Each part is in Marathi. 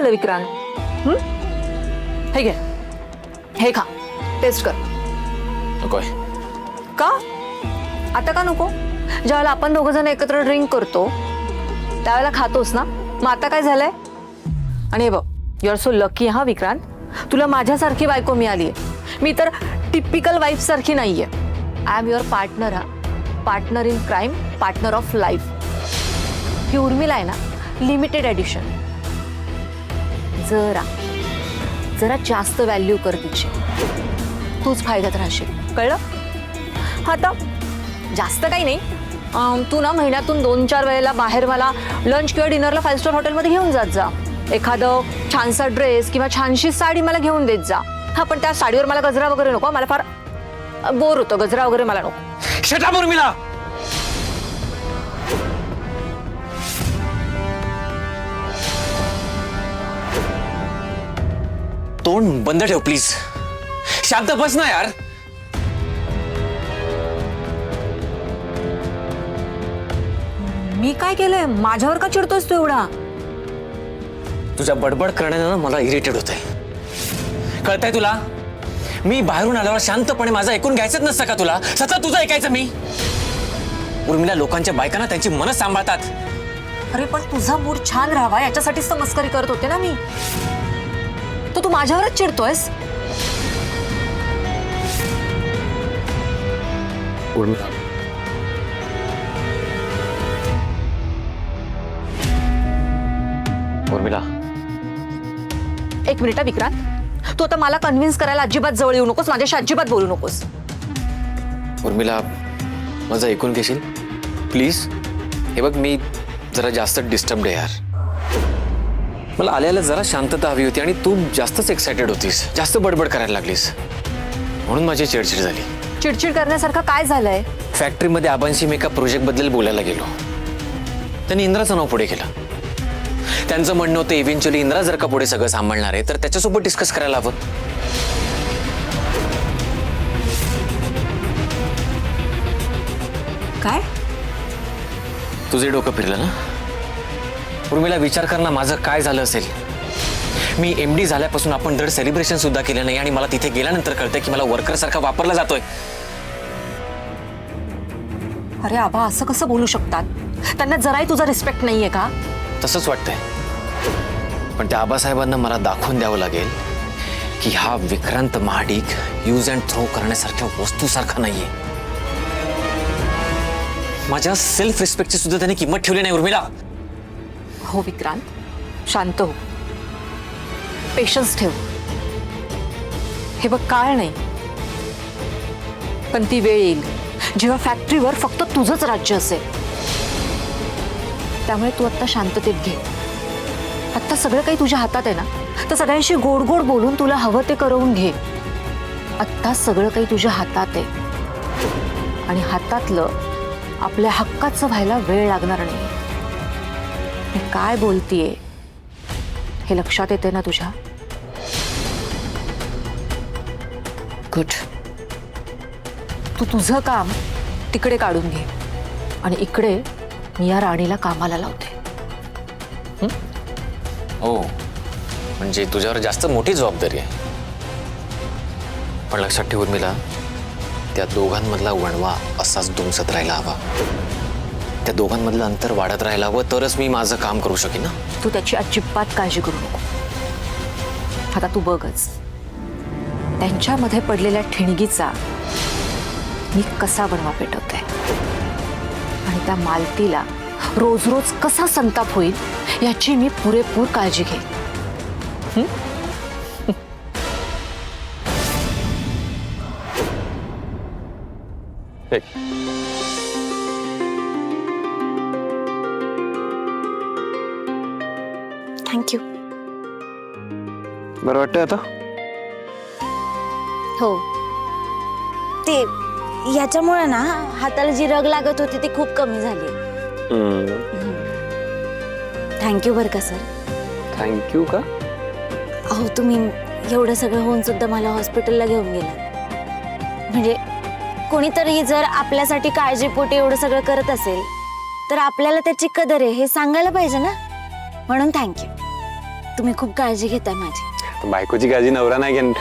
झालं विक्रांत? हे घे, हे खा, टेस्ट कर. नकोय. का आता का नको? ज्यावेळेला आपण दोघं जण एकत्र ड्रिंक करतो त्यावेळेला खातोस ना, मग आता काय झालंय? आणि हे बघ, यू आर सो लकी हा विक्रांत, तुला माझ्यासारखी बायको मिळाली आहे. मी तर टिपिकल वाईफ सारखी नाहीये. आय एम युअर पार्टनर, हा partner in crime, partner of life. ही उर्मिला आहे ना, लिमिटेड एडिशन. जरा जरा जास्त व्हॅल्यू कर तिची, तूच फायद्यात राहशील, कळलं? आता जास्त काही नाही, तू ना महिन्यातून 2-4 वेळेला बाहेर मला लंच किंवा डिनरला 5 स्टार हॉटेलमध्ये घेऊन जात जा. एखादं छानसा ड्रेस किंवा छानशी साडी मला घेऊन देत जा. हा, पण त्या साडीवर मला गजरा वगैरे नको, मला फार बोर होतं, गजरा वगैरे मला नको. Shut up Urmila. तोंड बंद ठेव प्लीज. शांत बस ना यार. मी काय केलंय? माझ्यावर का चिडतोस तू एवढा? तुझ्या बडबड करण्यानं मला इरिटेट होतंय, कळतंय तुला? मी बाहेरून आल्यावर शांतपणे माझं ऐकून घ्यायचंच नसतं का तुला? सतत तुझं ऐकायचं मी? उर्मिला, लोकांच्या बायकांना त्यांची मनं सांभाळतात. अरे पण तुझा मूड छान राहावा याच्यासाठीच तर मस्करी करत होते ना मी. तर तू माझ्यावरच चिडतोयस? उर्मिला, उर्मिला, एक मिनिट विक्रांत, तू आता मला कन्व्हिन्स करायला अजिबात जवळ येऊ नकोस, माझ्याशी अजिबात बोलू नकोस. उर्मिला, माझं ऐकून घेशील प्लीज? हे बघ, मी जरा जास्त डिस्टर्ब्ड आहे यार. मला आल्याला जरा शांतता हवी होती आणि तू जास्तच एक्सायटेड होतीस, जास्त बडबड करायला लागलीस, म्हणून माझी चिडचिड झाली. चिडचिड करण्यासारखं काय झालंय? फॅक्टरीमध्ये आबांशी मी एका प्रोजेक्ट बद्दल बोलायला गेलो. त्यांनी इंद्राचं नाव पुढे केलं. त्यांचं म्हणणं होतं इव्हेंच्युअली इंद्रा जर का पुढे सगळं सांभाळणार आहे तर त्याच्यासोबत डिस्कस करायला हवं. काय? तुझे डोकं फिरलं ना उर्मिला? विचार कर ना, माझं काय झालं असेल. मी एमडी झाल्यापासून आपण धड सेलिब्रेशन सुद्धा केलं नाही आणि मला तिथे गेल्यानंतर कळतंय की मला वर्कर सारखा वापरला जातोय. अरे आबा, असं कसं बोलू शकतात? त्यांना जराही तुझा रिस्पेक्ट नाहीये का? तसंच वाटतंय, पण त्या आबासाहेबांना मला दाखवून द्यावं लागेल की हा Vikrant Mahadik use and throw करण्यासारख्या वस्तूसारखा नाहीये. माझ्या सेल्फ रिस्पेक्टची सुद्धा त्याने किंमत ठेवली नाही उर्मिला. हो विक्रांत, शांत हो, पेशन्स ठेव. हे बघ, काळ नाही, पण ती वेळ येईल जेव्हा फॅक्टरीवर फक्त तुझंच राज्य असेल. त्यामुळे तू आत्ता शांततेत घे. आत्ता सगळं काही तुझ्या हातात आहे ना, तर सगळ्यांशी गोड गोड बोलून तुला हवं ते करवून घे. आत्ता सगळं काही तुझ्या हातात आहे आणि हातातलं आपल्या हक्काचं व्हायला वेळ लागणार नाही. मी काय बोलतीये हे लक्षात येते ना तुझ्या? गुड. तू तुझं काम तिकडे काढून घे आणि इकडे मी या राणीला कामाला लावते. हो, म्हणजे तुझ्यावर जास्त मोठी जबाबदारी आहे. पण लक्षात ठेव उर्मिला, त्या दोघांमधला वणवा असाच दुमसत राहायला हवा. त्या दोघांमधलं अंतर वाढत राहायला हवं, तरच मी माझं काम करू शकेन ना. तू त्याची अजिबात काळजी करू नको. आता तू बघच, त्यांच्यामध्ये पडलेल्या ठिणगीचा मी कसा बनवा पेटवते आणि त्या मालतीला रोज रोज कसा संताप होईल याची मी पुरेपूर काळजी घेईन. थँक्यू. बरं वाटतंय आता? हो, ते याच्यामुळे ना हाताला जी रग लागत होती ती खूप कमी झाली. थँक्यू बरं का सर. थँक्यू का? अहो, तुम्ही एवढं सगळं होऊन सुद्धा मला हॉस्पिटलला घेऊन गेला. म्हणजे कोणीतरी जर आपल्यासाठी काळजीपोटी एवढं सगळं करत असेल तर आपल्याला त्याची कदर आहे हे सांगायला पाहिजे ना, म्हणून थँक्यू. तुम्ही खूप काळजी घेताय माझी. बायकोची काळजी नवरा नाही घेण.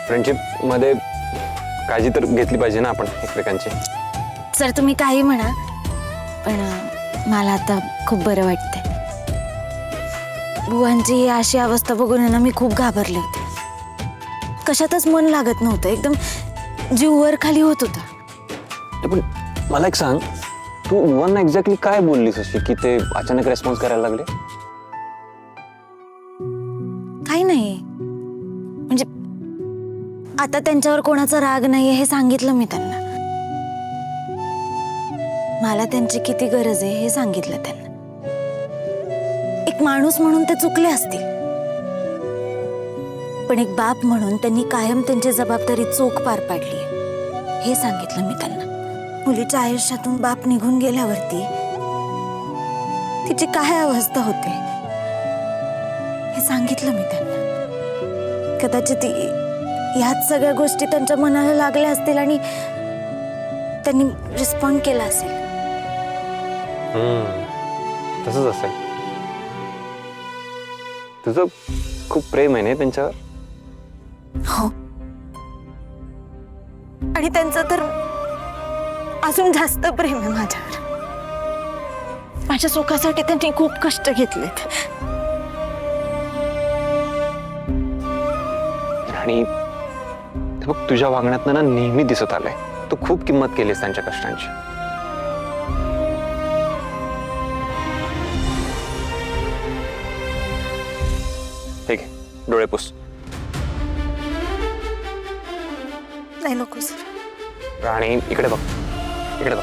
फ्रेंडशिप मध्ये काळजी तर घेतली पाहिजे ना आपण एकमेकांची. सर तुम्ही काही म्हणा, पण मला आता खूप बरं वाटतंय. बुवांची ही अशी अवस्था बघून आहे ना मी खूप घाबरले होते. कशातच मन लागत नव्हतं, एकदम जीव वर खाली होत होता. पण मला एक सांग, तू बुवांना एक्झॅक्टली काय बोललीस अशी की ते अचानक रेस्पॉन्स करायला लागले? काही नाही, म्हणजे आता त्यांच्यावर कोणाचा राग नाहीये हे सांगितलं मी त्यांना. मला त्यांची किती गरज आहे हे सांगितलं त्यांना. एक माणूस म्हणून ते चुकले असतील, पण एक बाप म्हणून त्यांनी कायम त्यांची जबाबदारी चोख पार पाडली हे सांगितलं मी त्यांना. मुलीच्या आयुष्यातून बाप निघून गेल्यावरती तिची काय अवस्था होते हे सांगितलं मी त्यांना. कदाचित ह्याच सगळ्या गोष्टी त्यांच्या मनाला लागल्या असतील आणि त्यांनी रिस्पॉन्ड केला असेल. तसंच असेल. तुझं खूप प्रेम आहे ना त्यांच्यावर? हो, आणि त्यांचं तर अजून जास्त प्रेम आहे माझ्यावर. माझ्या सुखासाठी त्यांनी खूप कष्ट घेतलेत. आणि ते बघ तुझ्या वागण्यात ना नेहमी दिसत आलंय तू खूप किंमत केलीस त्यांच्या कष्टांची. ठीक आहे, डोळे पुस. नाही नको सर. आणि इकडे बघ, इकडे बघ.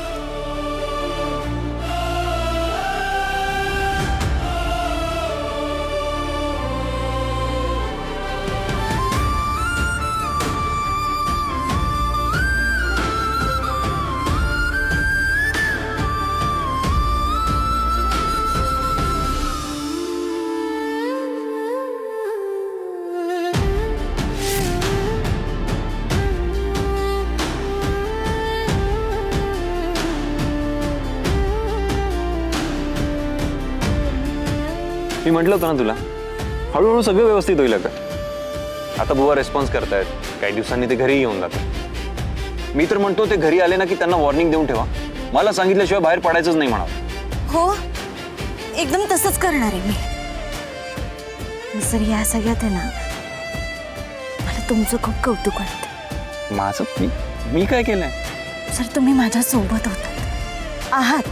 मी म्हटलं होतं ना तुला, हळूहळू सगळं व्यवस्थित होईल. आता बुवा रिस्पॉन्स करतायत, काही दिवसांनी ते घरी येऊन जातात. मी तर म्हणतो ते घरी आले ना की त्यांना वॉर्निंग देऊन ठेवा, मला सांगितल्याशिवाय बाहेर पडायचंच नाही म्हणा. हो, एकदम तसंच करणार आहे मी. सर या सगळ्यात आहे ना मला तुमचं खूप कौतुक वाटतं. माझं मी काय केलंय? सर तुम्ही माझ्या सोबत होतात आहात,